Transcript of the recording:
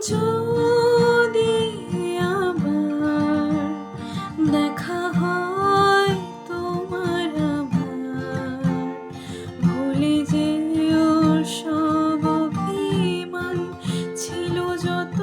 যদি আবার দেখা হয় তোমার আবার, ভুলে যেও সব অভিমান ছিল যত